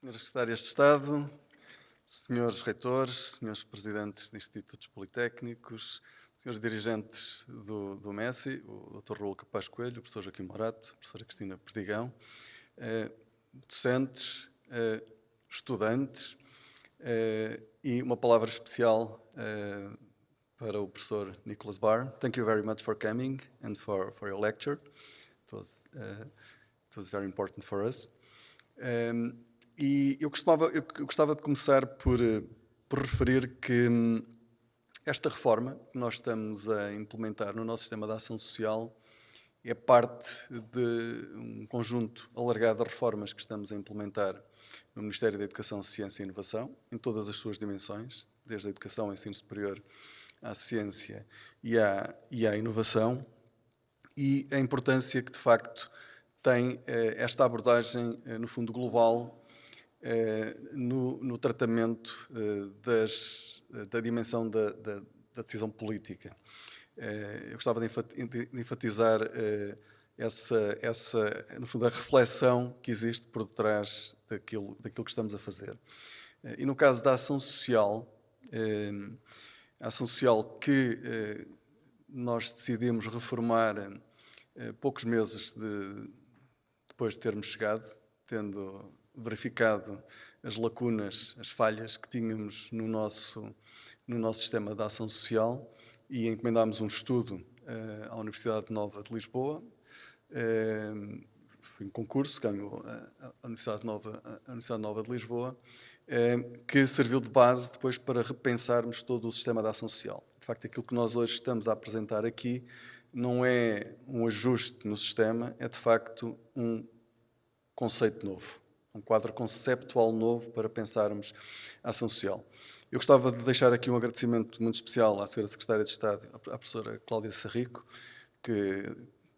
Senhoras Secretárias de Estado, senhores reitores, senhores presidentes de institutos politécnicos, senhores dirigentes do MESI, o Dr. Raul Capaz Coelho, o professor Joaquim Morato, a professora Cristina Perdigão, docentes, estudantes, e uma palavra especial para o professor Nicholas Barr. Thank you very much for coming and for your lecture. It was very important for us. E eu gostava de começar por referir que esta reforma que nós estamos a implementar no nosso sistema de ação social é parte de um conjunto alargado de reformas que estamos a implementar no Ministério da Educação, Ciência e Inovação, em todas as suas dimensões, desde a educação ao ensino superior, à ciência e à inovação, e a importância que, de facto, tem esta abordagem, no fundo, global, no tratamento da dimensão da decisão política. Eu gostava de enfatizar no fundo, a reflexão que existe por detrás daquilo que estamos a fazer. E no caso da ação social, que nós decidimos reformar poucos meses depois de termos chegado, tendo verificado as lacunas, as falhas que tínhamos no nosso sistema de ação social, e encomendámos um estudo à Universidade Nova de Lisboa. Foi um concurso, ganhou a Universidade Nova de Lisboa, que serviu de base depois para repensarmos todo o sistema de ação social. De facto, aquilo que nós hoje estamos a apresentar aqui não é um ajuste no sistema, é de facto um conceito novo, um quadro conceptual novo para pensarmos a ação social. Eu gostava de deixar aqui um agradecimento muito especial à Sra. Secretária de Estado, à professora Cláudia Sarrico, que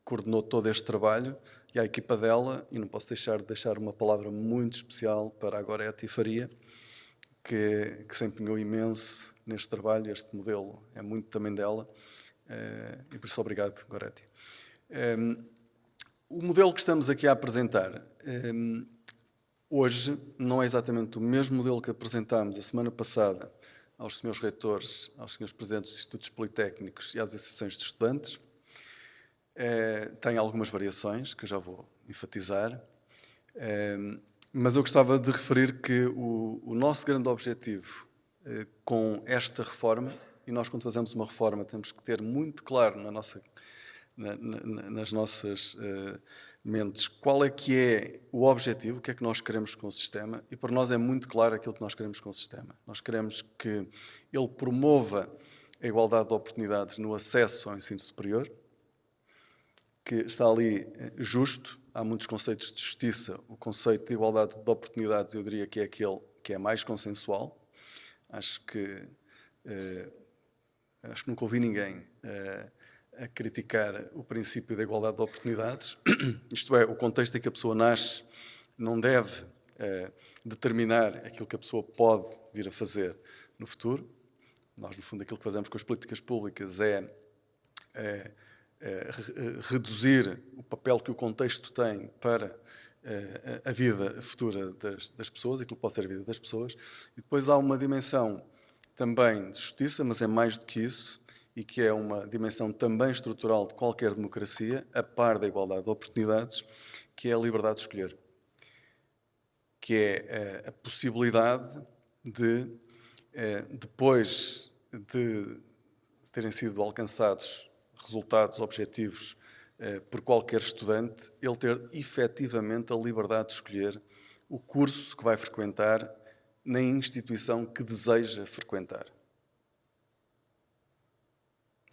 coordenou todo este trabalho, e à equipa dela, e não posso deixar uma palavra muito especial para a Gorete Faria, que se empenhou imenso neste trabalho. Este modelo é muito também dela, e por isso obrigado, Gorete. O modelo que estamos aqui a apresentar hoje não é exatamente o mesmo modelo que apresentámos a semana passada aos senhores reitores, aos senhores presidentes de institutos politécnicos e às associações de estudantes. Tem algumas variações que eu já vou enfatizar, mas eu gostava de referir que o nosso grande objetivo com esta reforma, e nós quando fazemos uma reforma temos que ter muito claro nas nossas mentes qual é que é o objetivo, o que é que nós queremos com o sistema, e para nós é muito claro aquilo que nós queremos com o sistema. Nós queremos que ele promova a igualdade de oportunidades no acesso ao ensino superior, que está ali justo. Há muitos conceitos de justiça. O conceito de igualdade de oportunidades, eu diria que é aquele que é mais consensual. Acho que nunca ouvi ninguém a criticar o princípio da igualdade de oportunidades. Isto é, o contexto em que a pessoa nasce não deve determinar aquilo que a pessoa pode vir a fazer no futuro. Nós, no fundo, aquilo que fazemos com as políticas públicas é reduzir o papel que o contexto tem para a vida futura das pessoas, aquilo que pode ser a vida das pessoas. E depois há uma dimensão também de justiça, mas é mais do que isso, e que é uma dimensão também estrutural de qualquer democracia, a par da igualdade de oportunidades, que é a liberdade de escolher, que é a possibilidade de, depois de terem sido alcançados resultados objetivos por qualquer estudante, ele ter efetivamente a liberdade de escolher o curso que vai frequentar na instituição que deseja frequentar.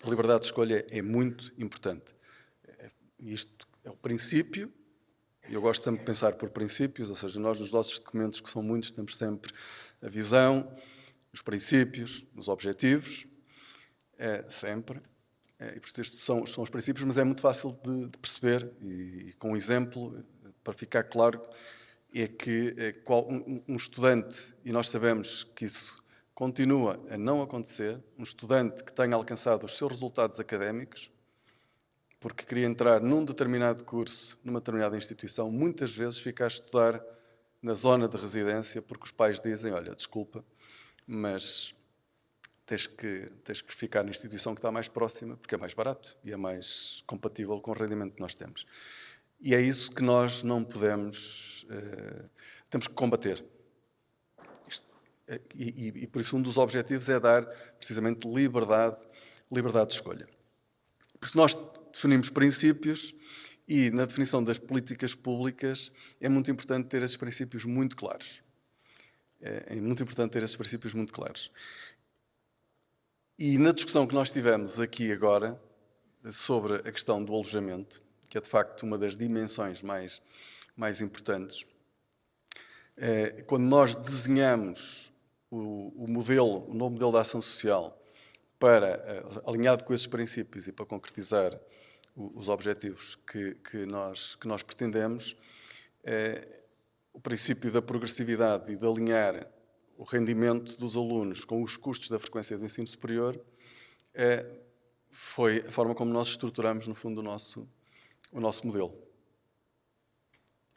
A liberdade de escolha é muito importante. Isto é o princípio, e eu gosto sempre de pensar por princípios, ou seja, nós nos nossos documentos, que são muitos, temos sempre a visão, os princípios, os objetivos, sempre. E por isso estes são os princípios, mas é muito fácil de perceber, e com um exemplo, para ficar claro, é que um estudante, e nós sabemos que isso continua a não acontecer, um estudante que tenha alcançado os seus resultados académicos, porque queria entrar num determinado curso, numa determinada instituição, muitas vezes fica a estudar na zona de residência, porque os pais dizem, olha, desculpa, mas tens que ficar na instituição que está mais próxima, porque é mais barato e é mais compatível com o rendimento que nós temos. E é isso que nós não podemos, temos que combater. E por isso um dos objetivos é dar precisamente liberdade de escolha. Porque nós definimos princípios e na definição das políticas públicas é muito importante ter esses princípios muito claros. É muito importante ter esses princípios muito claros. E na discussão que nós tivemos aqui agora sobre a questão do alojamento, que é de facto uma das dimensões mais importantes, quando nós desenhamos o novo modelo de ação social alinhado com esses princípios e para concretizar os objetivos que nós pretendemos, o princípio da progressividade e de alinhar o rendimento dos alunos com os custos da frequência do ensino superior foi a forma como nós estruturamos, no fundo, o nosso modelo.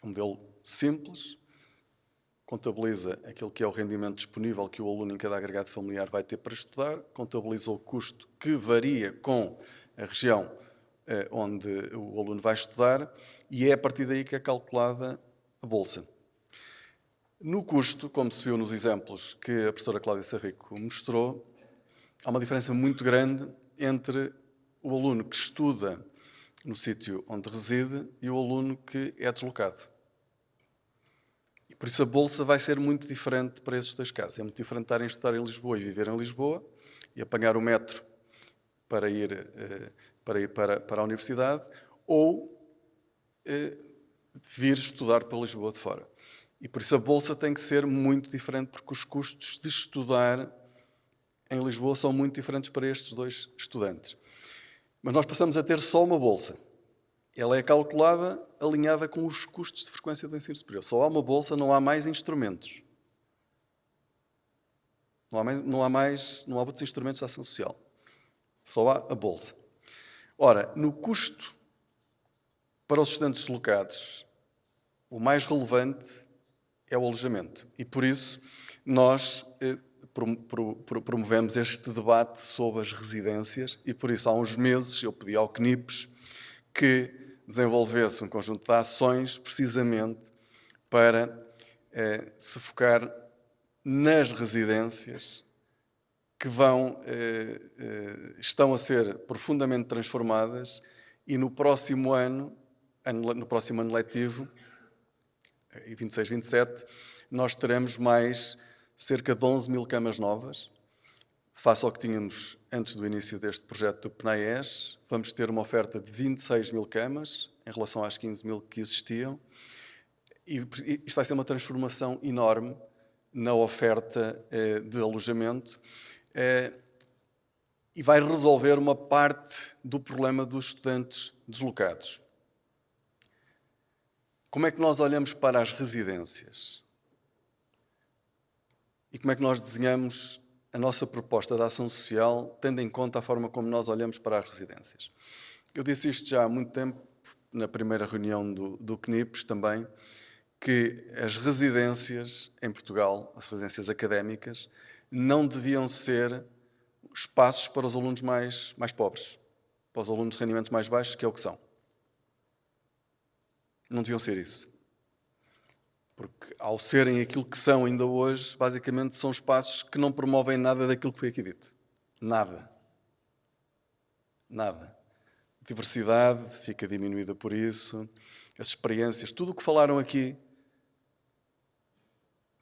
É um modelo simples, contabiliza aquilo que é o rendimento disponível que o aluno em cada agregado familiar vai ter para estudar, contabiliza o custo que varia com a região onde o aluno vai estudar e é a partir daí que é calculada a bolsa. No custo, como se viu nos exemplos que a professora Cláudia Sarrico mostrou, há uma diferença muito grande entre o aluno que estuda no sítio onde reside e o aluno que é deslocado. E por isso a bolsa vai ser muito diferente para esses dois casos. É muito diferente estarem a estudar em Lisboa e viver em Lisboa e apanhar o metro para ir para a universidade ou vir estudar para Lisboa de fora. E por isso a bolsa tem que ser muito diferente, porque os custos de estudar em Lisboa são muito diferentes para estes dois estudantes. Mas nós passamos a ter só uma bolsa. Ela é calculada alinhada com os custos de frequência do ensino superior. Só há uma bolsa, não há mais instrumentos. Não há outros instrumentos de ação social. Só há a bolsa. Ora, no custo para os estudantes deslocados, o mais relevante é o alojamento. E por isso nós promovemos este debate sobre as residências e por isso há uns meses eu pedi ao CNIPES que desenvolvesse um conjunto de ações precisamente para se focar nas residências que estão a ser profundamente transformadas e no próximo ano letivo, 26-27, nós teremos mais cerca de 11 mil camas novas. Face ao que tínhamos antes do início deste projeto do PNAES, vamos ter uma oferta de 26 mil camas em relação às 15 mil que existiam. E isto vai ser uma transformação enorme na oferta de alojamento e vai resolver uma parte do problema dos estudantes deslocados. Como é que nós olhamos para as residências? E como é que nós desenhamos a nossa proposta de ação social, tendo em conta a forma como nós olhamos para as residências? Eu disse isto já há muito tempo, na primeira reunião do CNIPES também, que as residências em Portugal, as residências académicas, não deviam ser espaços para os alunos mais pobres, para os alunos de rendimentos mais baixos, que é o que são. Não deviam ser isso. Porque, ao serem aquilo que são ainda hoje, basicamente são espaços que não promovem nada daquilo que foi aqui dito. Nada. Nada. A diversidade fica diminuída por isso. As experiências, tudo o que falaram aqui,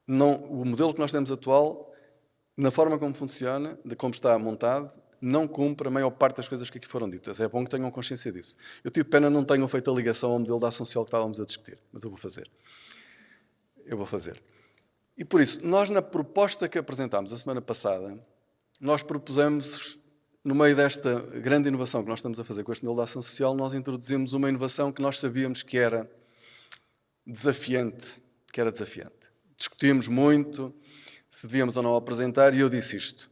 o modelo que nós temos atual, na forma como funciona, de como está montado, não cumpre a maior parte das coisas que aqui foram ditas. É bom que tenham consciência disso. Eu tive pena não tenham feito a ligação ao modelo da ação social que estávamos a discutir, mas eu vou fazer. E por isso, nós na proposta que apresentámos a semana passada, nós propusemos, no meio desta grande inovação que nós estamos a fazer com este modelo de ação social, nós introduzimos uma inovação que nós sabíamos que era desafiante. Discutimos muito se devíamos ou não apresentar e eu disse isto.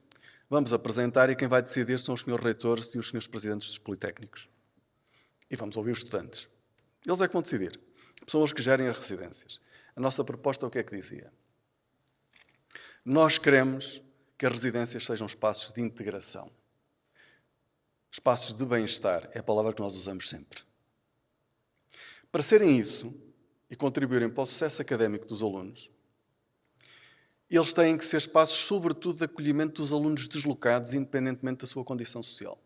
Vamos apresentar e quem vai decidir são os senhores reitores e os senhores presidentes dos politécnicos. E vamos ouvir os estudantes. Eles é que vão decidir. Pessoas que gerem as residências. a nossa proposta o que é que dizia? Nós queremos que as residências sejam espaços de integração. Espaços de bem-estar é a palavra que nós usamos sempre. Para serem isso e contribuírem para o sucesso académico dos alunos, eles têm que ser espaços, sobretudo, de acolhimento dos alunos deslocados, independentemente da sua condição social.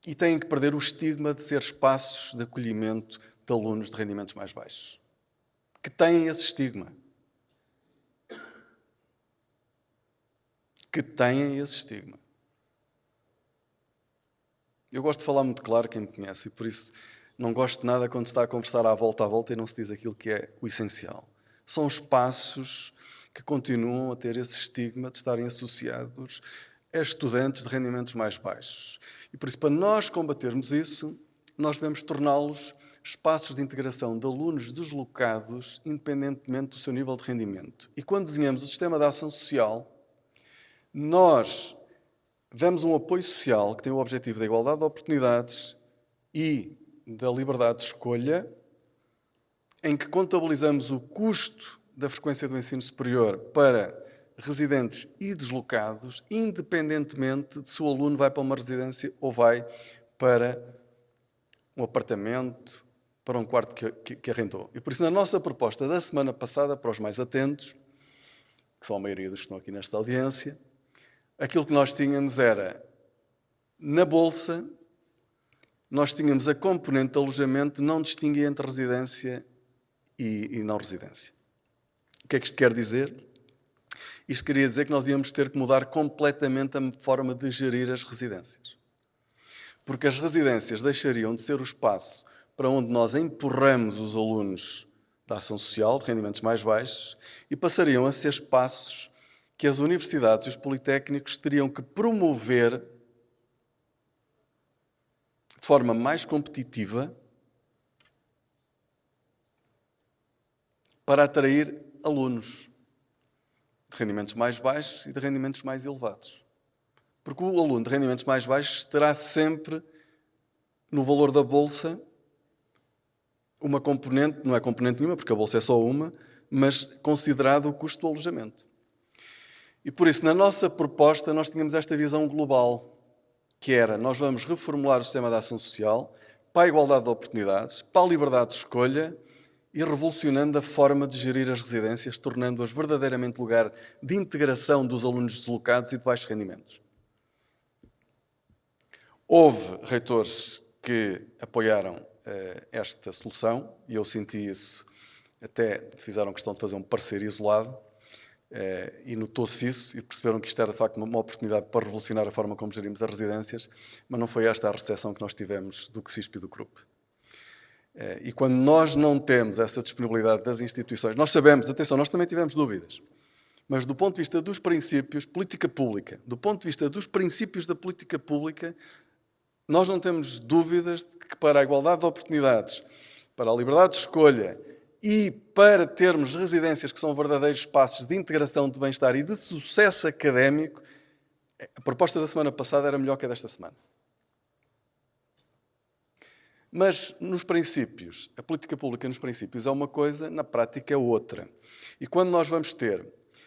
E têm que perder o estigma de ser espaços de acolhimento de alunos de rendimentos mais baixos, que têm esse estigma. Eu gosto de falar muito claro, quem me conhece, e por isso não gosto de nada quando se está a conversar à volta e não se diz aquilo que é o essencial. São espaços que continuam a ter esse estigma de estarem associados a estudantes de rendimentos mais baixos. E por isso, para nós combatermos isso, nós devemos torná-los espaços de integração de alunos deslocados, independentemente do seu nível de rendimento. E quando desenhamos o sistema de ação social, nós damos um apoio social que tem o objetivo da igualdade de oportunidades e da liberdade de escolha, em que contabilizamos o custo da frequência do ensino superior para residentes e deslocados, independentemente de se o aluno vai para uma residência ou vai para um apartamento, para um quarto que arrendou. E por isso, na nossa proposta da semana passada, para os mais atentos, que são a maioria dos que estão aqui nesta audiência, aquilo que nós tínhamos era, na bolsa, nós tínhamos a componente de alojamento que não distinguia entre residência e não residência. O que é que isto quer dizer? Isto queria dizer que nós íamos ter que mudar completamente a forma de gerir as residências. Porque as residências deixariam de ser o espaço para onde nós empurramos os alunos da ação social, de rendimentos mais baixos, e passariam a ser espaços que as universidades e os politécnicos teriam que promover de forma mais competitiva para atrair alunos de rendimentos mais baixos e de rendimentos mais elevados. Porque o aluno de rendimentos mais baixos terá sempre, no valor da bolsa, uma componente, não é componente nenhuma, porque a bolsa é só uma, mas considerado o custo do alojamento. E por isso, na nossa proposta, nós tínhamos esta visão global, que era, nós vamos reformular o sistema de ação social para a igualdade de oportunidades, para a liberdade de escolha e revolucionando a forma de gerir as residências, tornando-as verdadeiramente lugar de integração dos alunos deslocados e de baixos rendimentos. Houve reitores que apoiaram esta solução e eu senti isso, até fizeram questão de fazer um parecer isolado e notou-se isso e perceberam que isto era de facto uma oportunidade para revolucionar a forma como gerimos as residências, mas não foi esta a recepção que nós tivemos do CSISP e do CRUP. E quando nós não temos essa disponibilidade das instituições, nós sabemos, atenção, nós também tivemos dúvidas, mas do ponto de vista dos princípios, política pública, do ponto de vista dos princípios da política pública, nós não temos dúvidas de que para a igualdade de oportunidades, para a liberdade de escolha e para termos residências que são verdadeiros espaços de integração, de bem-estar e de sucesso académico, a proposta da semana passada era melhor que a desta semana. Mas nos princípios, a política pública nos princípios é uma coisa, na prática é outra. E quando nós vamos ter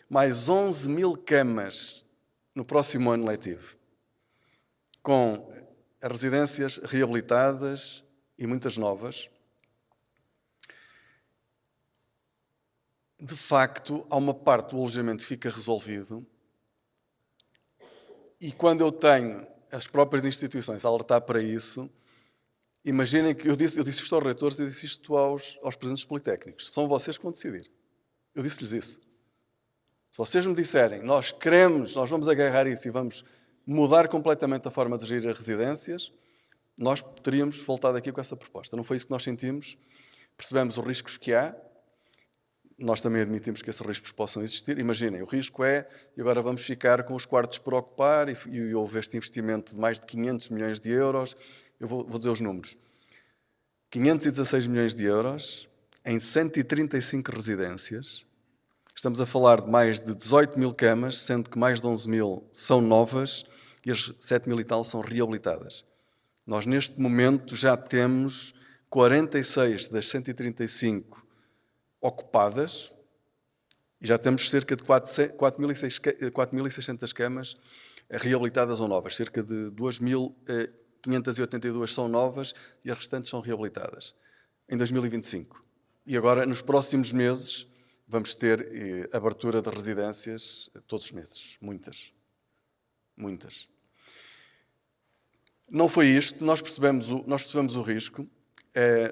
mais 11 mil camas no próximo ano letivo, com as residências reabilitadas e muitas novas, de facto, há uma parte do alojamento que fica resolvido e quando eu tenho as próprias instituições a alertar para isso, imaginem que eu disse isto aos reitores e disse isto aos presidentes politécnicos. São vocês que vão decidir. Eu disse-lhes isso. Se vocês me disserem, nós vamos agarrar isso e vamos mudar completamente a forma de gerir as residências, nós teríamos voltado aqui com essa proposta. Não foi isso que nós sentimos. Percebemos os riscos que há. Nós também admitimos que esses riscos possam existir. Imaginem, o risco é, e agora vamos ficar com os quartos por ocupar e houve este investimento de mais de 500 milhões de euros. Eu vou dizer os números. 516 milhões de euros em 135 residências. Estamos a falar de mais de 18 mil camas, sendo que mais de 11 mil são novas e as 7 mil e tal são reabilitadas. Nós, neste momento, já temos 46 das 135 ocupadas, e já temos cerca de 4.600 camas reabilitadas ou novas. Cerca de 2.582 são novas e as restantes são reabilitadas em 2025. E agora, nos próximos meses, vamos ter abertura de residências todos os meses. Muitas. Muitas. Não foi isto. Nós percebemos o risco.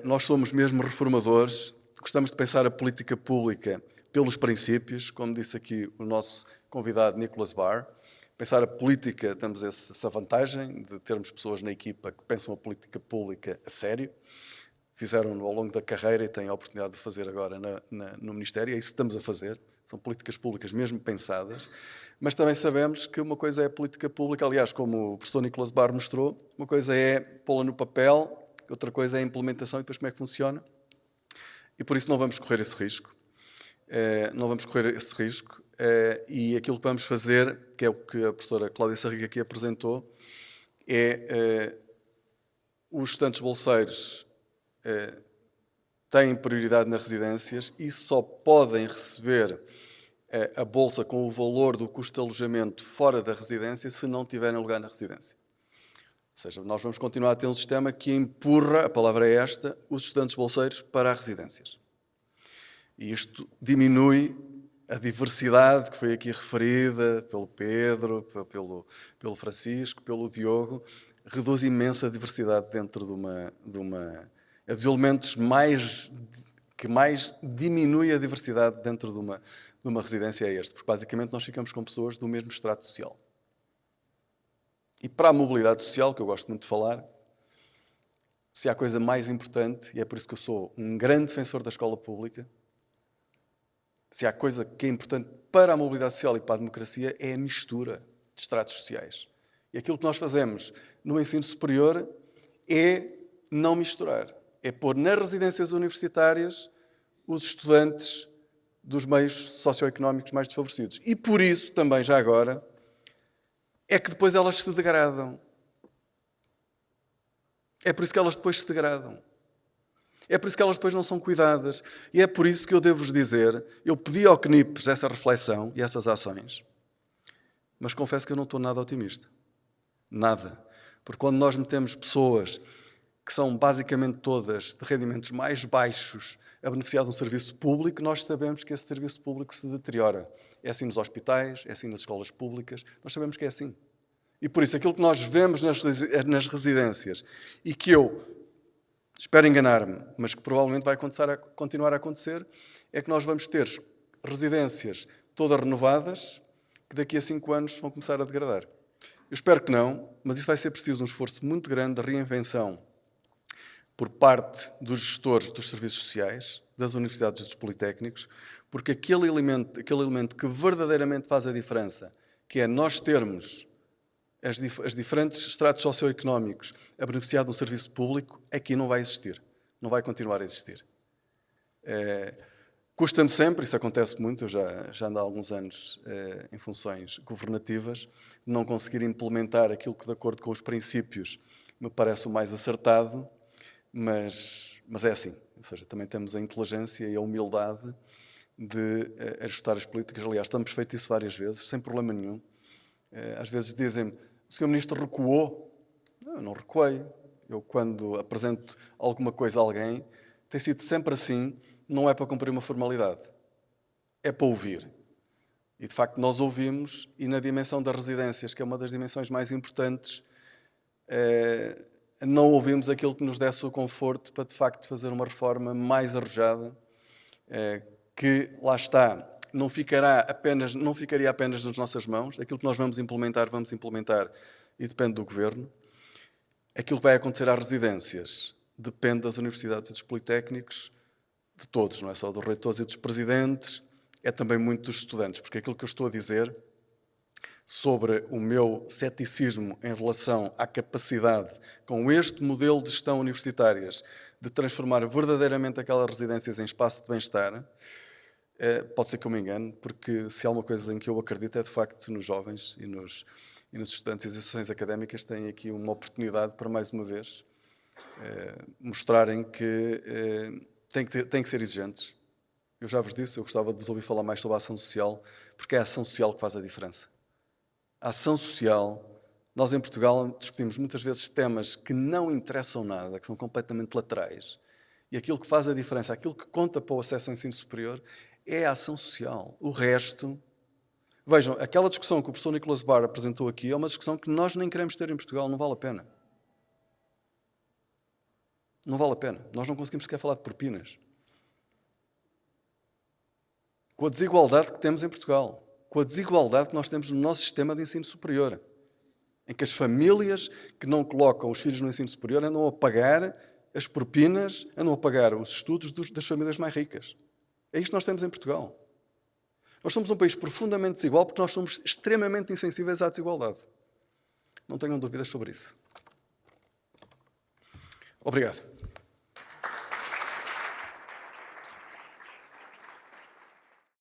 Nós somos mesmo reformadores. Gostamos de pensar a política pública pelos princípios, como disse aqui o nosso convidado Nicholas Barr. Pensar a política, temos essa vantagem de termos pessoas na equipa que pensam a política pública a sério. Fizeram-no ao longo da carreira e têm a oportunidade de fazer agora no Ministério. É isso que estamos a fazer. São políticas públicas mesmo pensadas. Mas também sabemos que uma coisa é a política pública, aliás, como o professor Nicholas Barr mostrou, uma coisa é pô-la no papel, outra coisa é a implementação e depois como é que funciona. E por isso não vamos correr esse risco. E aquilo que vamos fazer, que é o que a professora Cláudia Sarriga aqui apresentou, é os estudantes bolseiros têm prioridade nas residências e só podem receber a bolsa com o valor do custo de alojamento fora da residência se não tiverem lugar na residência. Ou seja, nós vamos continuar a ter um sistema que empurra, a palavra é esta, os estudantes bolseiros para as residências. E isto diminui a diversidade que foi aqui referida pelo Pedro, pelo Francisco, pelo Diogo, reduz imensa diversidade dentro de uma é dos elementos que mais diminui a diversidade dentro de uma residência é este, porque basicamente nós ficamos com pessoas do mesmo estrato social. E para a mobilidade social, que eu gosto muito de falar, se há coisa mais importante, e é por isso que eu sou um grande defensor da escola pública, se há coisa que é importante para a mobilidade social e para a democracia, é a mistura de estratos sociais. E aquilo que nós fazemos no ensino superior é não misturar. É pôr nas residências universitárias os estudantes dos meios socioeconómicos mais desfavorecidos. E por isso, também, já agora, é que depois elas se degradam. É por isso que elas depois se degradam. É por isso que elas depois não são cuidadas. E é por isso que eu devo-vos dizer, eu pedi ao CNIPES essa reflexão e essas ações, mas confesso que eu não estou nada otimista. Nada. Porque quando nós metemos pessoas que são basicamente todas de rendimentos mais baixos a beneficiar de um serviço público, nós sabemos que esse serviço público se deteriora. É assim nos hospitais, é assim nas escolas públicas, nós sabemos que é assim. E por isso, aquilo que nós vemos nas residências e que eu espero enganar-me, mas que provavelmente vai continuar a acontecer, é que nós vamos ter residências todas renovadas que daqui a 5 anos vão começar a degradar. Eu espero que não, mas isso vai ser preciso um esforço muito grande de reinvenção por parte dos gestores dos serviços sociais, das universidades e dos politécnicos, porque aquele elemento que verdadeiramente faz a diferença, que é nós termos as diferentes estratos socioeconómicos a beneficiar de um serviço público, aqui não vai existir. Não vai continuar a existir. Custa-me sempre, isso acontece muito, eu já ando há alguns anos em funções governativas, não conseguir implementar aquilo que, de acordo com os princípios, me parece o mais acertado, mas é assim. Ou seja, também temos a inteligência e a humildade de ajustar as políticas. Aliás, estamos feito isso várias vezes, sem problema nenhum. Às vezes dizem-me, o Sr. Ministro recuou. Não, eu não recuei. Eu, quando apresento alguma coisa a alguém, tem sido sempre assim, não é para cumprir uma formalidade. É para ouvir. E, de facto, nós ouvimos, e na dimensão das residências, que é uma das dimensões mais importantes, não ouvimos aquilo que nos desse o conforto para, de facto, fazer uma reforma mais arrojada, que, lá está, não ficaria apenas nas nossas mãos. Aquilo que nós vamos implementar e depende do Governo. Aquilo que vai acontecer às residências depende das universidades e dos politécnicos, de todos, não é só dos reitores e dos presidentes, é também muito dos estudantes, porque aquilo que eu estou a dizer sobre o meu ceticismo em relação à capacidade, com este modelo de gestão universitárias, de transformar verdadeiramente aquelas residências em espaço de bem-estar, pode ser que eu me engane, porque se há uma coisa em que eu acredito é, de facto, nos jovens e nos estudantes e as instituições académicas têm aqui uma oportunidade para, mais uma vez, mostrarem que têm que ser exigentes. Eu já vos disse, eu gostava de vos ouvir falar mais sobre a ação social, porque é a ação social que faz a diferença. A ação social, nós em Portugal discutimos muitas vezes temas que não interessam nada, que são completamente laterais. E aquilo que faz a diferença, aquilo que conta para o acesso ao ensino superior, é a ação social. O resto... Vejam, aquela discussão que o professor Nicholas Barr apresentou aqui é uma discussão que nós nem queremos ter em Portugal, não vale a pena. Não vale a pena. Nós não conseguimos sequer falar de propinas. Com a desigualdade que temos em Portugal, com a desigualdade que nós temos no nosso sistema de ensino superior, em que as famílias que não colocam os filhos no ensino superior andam a pagar as propinas, andam a pagar os estudos das famílias mais ricas. É isto que nós temos em Portugal. Nós somos um país profundamente desigual porque nós somos extremamente insensíveis à desigualdade. Não tenham dúvidas sobre isso. Obrigado.